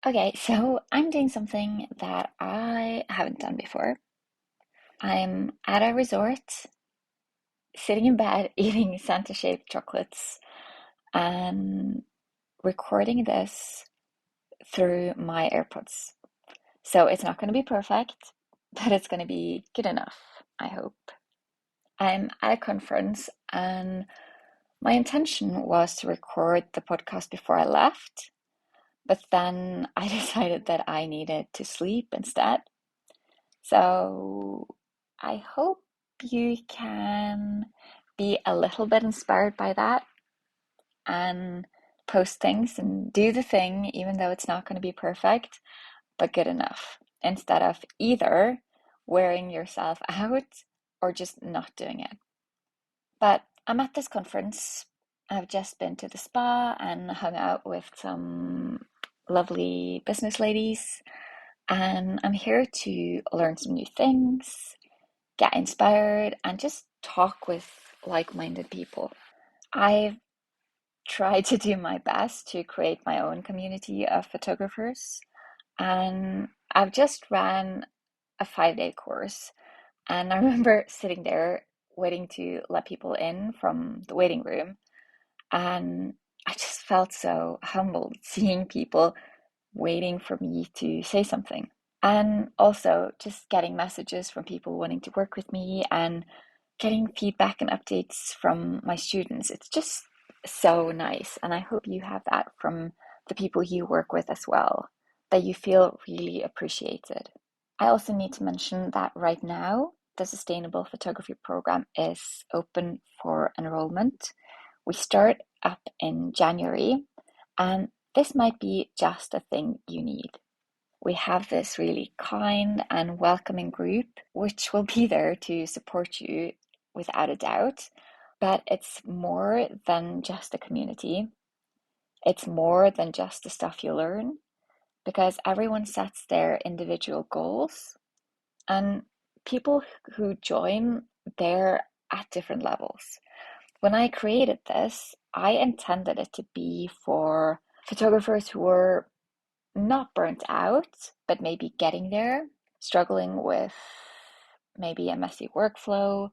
Okay, so I'm doing something that I haven't done before. I'm at a resort, sitting in bed, eating Santa-shaped chocolates, and recording this through my AirPods. So it's not going to be perfect, but it's going to be good enough, I hope. I'm at a conference, and my intention was to record the podcast before I left, but then I decided that I needed to sleep instead. So I hope you can be a little bit inspired by that and post things and do the thing, even though it's not going to be perfect, but good enough, instead of either wearing yourself out or just not doing it. But I'm at this conference. I've just been to the spa and hung out with some lovely business ladies, and I'm here to learn some new things, get inspired, and just talk with like-minded people. I've tried to do my best to create my own community of photographers, and I've just ran a 5-day course. And I remember sitting there waiting to let people in from the waiting room, and I just felt so humbled seeing people waiting for me to say something. And also just getting messages from people wanting to work with me and getting feedback and updates from my students. It's just so nice. And I hope you have that from the people you work with as well, that you feel really appreciated. I also need to mention that right now, the Sustainable Photography Program is open for enrollment. We start up in January, and this might be just the thing you need. We have this really kind and welcoming group, which will be there to support you without a doubt. But it's more than just a community, it's more than just the stuff you learn, because everyone sets their individual goals, and people who join, they're at different levels. When I created this, I intended it to be for photographers who were not burnt out, but maybe getting there, struggling with maybe a messy workflow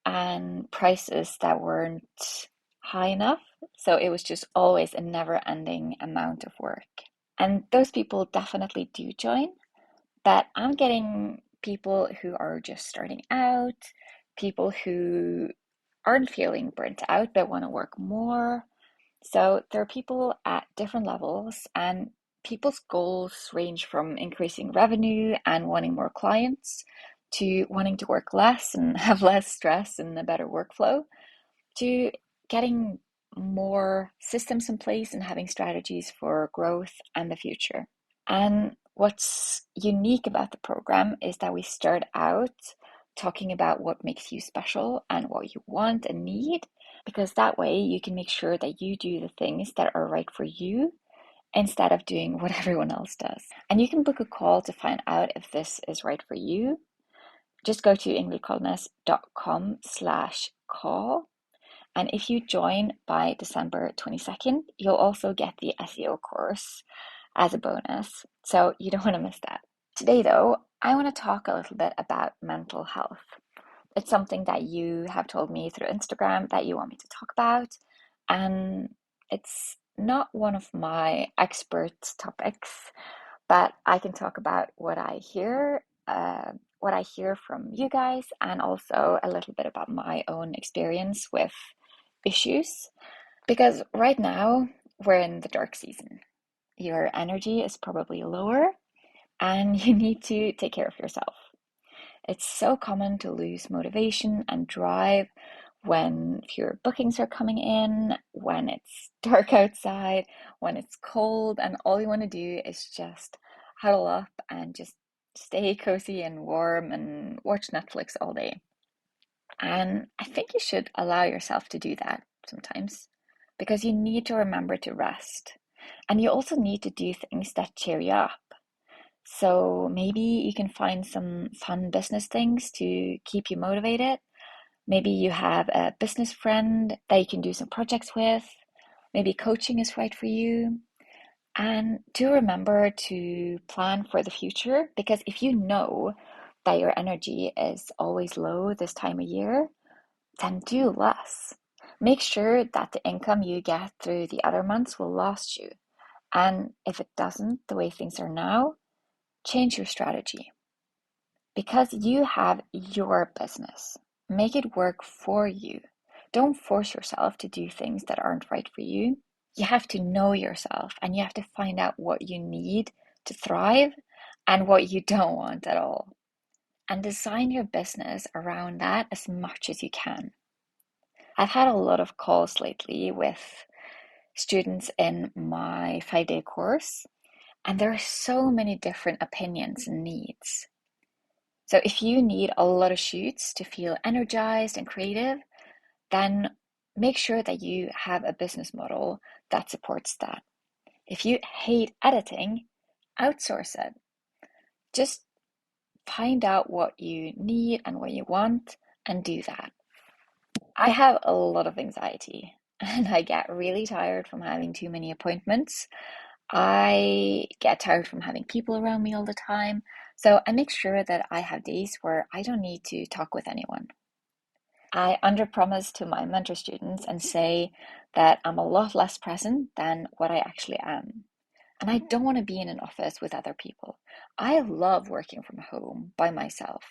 and prices that weren't high enough. So it was just always a never-ending amount of work. And those people definitely do join, but I'm getting people who are just starting out, people who aren't feeling burnt out but want to work more. So there are people at different levels, and people's goals range from increasing revenue and wanting more clients to wanting to work less and have less stress and a better workflow to getting more systems in place and having strategies for growth and the future. And what's unique about the program is that we start out talking about what makes you special and what you want and need, because that way you can make sure that you do the things that are right for you instead of doing what everyone else does. And you can book a call to find out if this is right for you. Just go to ingvildkolnes.com/call. And if you join by December 22nd, you'll also get the SEO course as a bonus. So you don't want to miss that. Today, though, I want to talk a little bit about mental health. It's something that you have told me through Instagram that you want me to talk about. And it's not one of my expert topics, but I can talk about what I hear from you guys, and also a little bit about my own experience with issues. Because right now, we're in the dark season. Your energy is probably lower, and you need to take care of yourself. It's so common to lose motivation and drive when fewer bookings are coming in, when it's dark outside, when it's cold, and all you want to do is just huddle up and just stay cozy and warm and watch Netflix all day. And I think you should allow yourself to do that sometimes, because you need to remember to rest. And you also need to do things that cheer you up. So maybe you can find some fun business things to keep you motivated. Maybe you have a business friend that you can do some projects with. Maybe coaching is right for you. And do remember to plan for the future, because if you know that your energy is always low this time of year, then do less. Make sure that the income you get through the other months will last you. And if it doesn't, the way things are now, change your strategy. Because you have your business, make it work for you. Don't force yourself to do things that aren't right for you. You have to know yourself and you have to find out what you need to thrive and what you don't want at all. And design your business around that as much as you can. I've had a lot of calls lately with students in my 5-day course, and there are so many different opinions and needs. So if you need a lot of shoots to feel energized and creative, then make sure that you have a business model that supports that. If you hate editing, outsource it. Just find out what you need and what you want and do that. I have a lot of anxiety and I get really tired from having too many appointments. I get tired from having people around me all the time. So I make sure that I have days where I don't need to talk with anyone. I underpromise to my mentor students and say that I'm a lot less present than what I actually am. And I don't want to be in an office with other people. I love working from home by myself.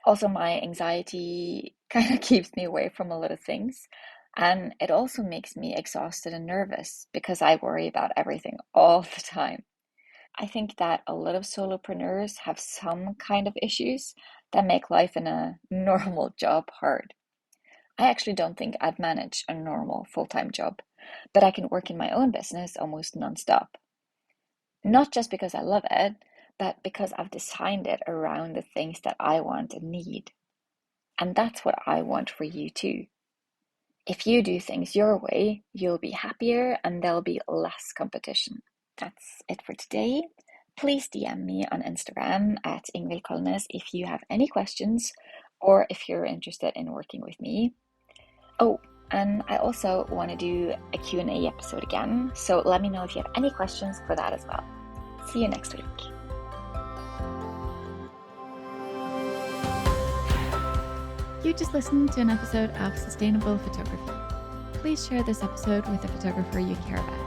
Also, my anxiety kind of keeps me away from a lot of things. And it also makes me exhausted and nervous because I worry about everything all the time. I think that a lot of solopreneurs have some kind of issues that make life in a normal job hard. I actually don't think I'd manage a normal full-time job, but I can work in my own business almost nonstop. Not just because I love it, but because I've designed it around the things that I want and need. And that's what I want for you too. If you do things your way, you'll be happier and there'll be less competition. That's it for today. Please DM me on Instagram at Ingvild Kolnes if you have any questions or if you're interested in working with me. Oh, and I also want to do a Q&A episode again, so let me know if you have any questions for that as well. See you next week. You just listened to an episode of Sustainable Photography. Please share this episode with a photographer you care about.